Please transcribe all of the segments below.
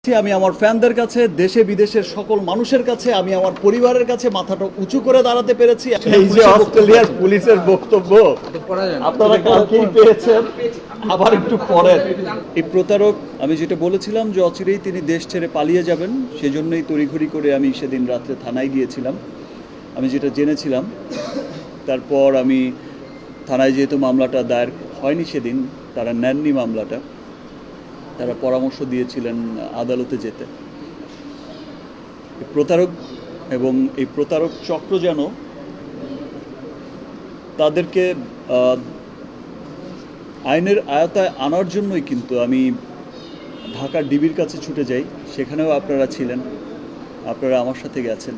আমি আমার ফ্যানদের কাছে, দেশে বিদেশের সকল মানুষের কাছে, আমি আমার পরিবারের কাছে মাথাটা উঁচু করে দাঁড়াতে পেরেছি। এই যে অস্ট্রেলিয়ার পুলিশের বক্তব্য আপনারা কালকেই পেয়েছেন, আবার একটু পরেন। এই প্রতারক, আমি যেটা বলেছিলাম যে অচিরেই তিনি দেশ ছেড়ে পালিয়ে যাবেন, সেজন্যই তড়িঘড়ি করে আমি সেদিন রাত্রে থানায় গিয়েছিলাম। আমি যেটা জেনেছিলাম, তারপর আমি থানায় যেহেতু মামলাটা দায়ের হয়নি সেদিন, তারা নেননি মামলাটা, তারা পরামর্শ দিয়েছিলেন আদালতে যেতে। প্রতারক এবং এই প্রতারক চক্র যেন তাদেরকে আইনের আয়তায় আনার জন্যই কিন্তু আমি ঢাকার ডিবির কাছে ছুটে যাই। সেখানেও আপনারা ছিলেন, আপনারা আমার সাথে গেছেন,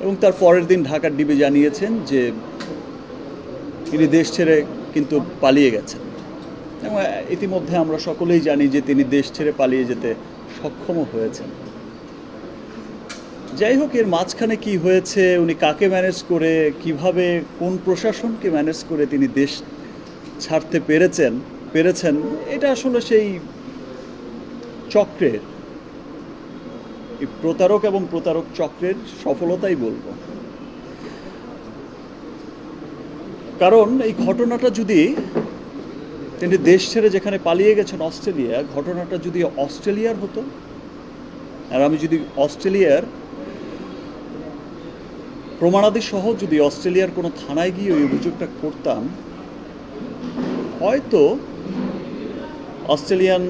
এবং তার পরের দিন ঢাকার ডিবি জানিয়েছেন যে তিনি দেশ ছেড়ে কিন্তু পালিয়ে গেছেন, এবং ইতিমধ্যে আমরা সকলেই জানি যে তিনি দেশ ছেড়ে পালিয়ে যেতে সক্ষমও হয়েছেন। যাই হোক, এর মাঝখানে কি হয়েছে, উনি কাকে ম্যানেজ করে, কিভাবে, কোন প্রশাসনকে ম্যানেজ করে তিনি দেশ ছাড়তে পেরেছেন, এটা আসলে সেই চক্রের, এই প্রতারক এবং প্রতারক চক্রের সফলতাই বলবো। কারণ এই ঘটনাটা যদি তিনি দেশ ছেড়ে যেখানে পালিয়ে গেছেন অস্ট্রেলিয়া, ঘটনাটা যদি অস্ট্রেলিয়ার হতো, আর আমি যদি অস্ট্রেলিয়ার প্রমাণাদি সহ যদি অস্ট্রেলিয়ার কোনো থানায় গিয়ে ওই অভিযোগটা করতাম, হয়তো অস্ট্রেলিয়ান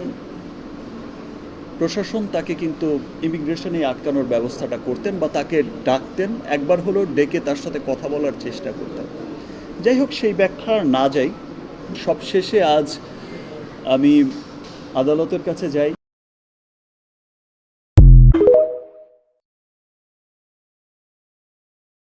প্রশাসন তাকে কিন্তু ইমিগ্রেশনে আটকানোর ব্যবস্থাটা করতেন, বা তাকে ডাকতেন, একবার হলেও ডেকে তার সাথে কথা বলার চেষ্টা করতেন। যাই হোক, সেই ব্যাখ্যা না যাই, সবশেষে আজ আমি আদালতের কাছে যাই।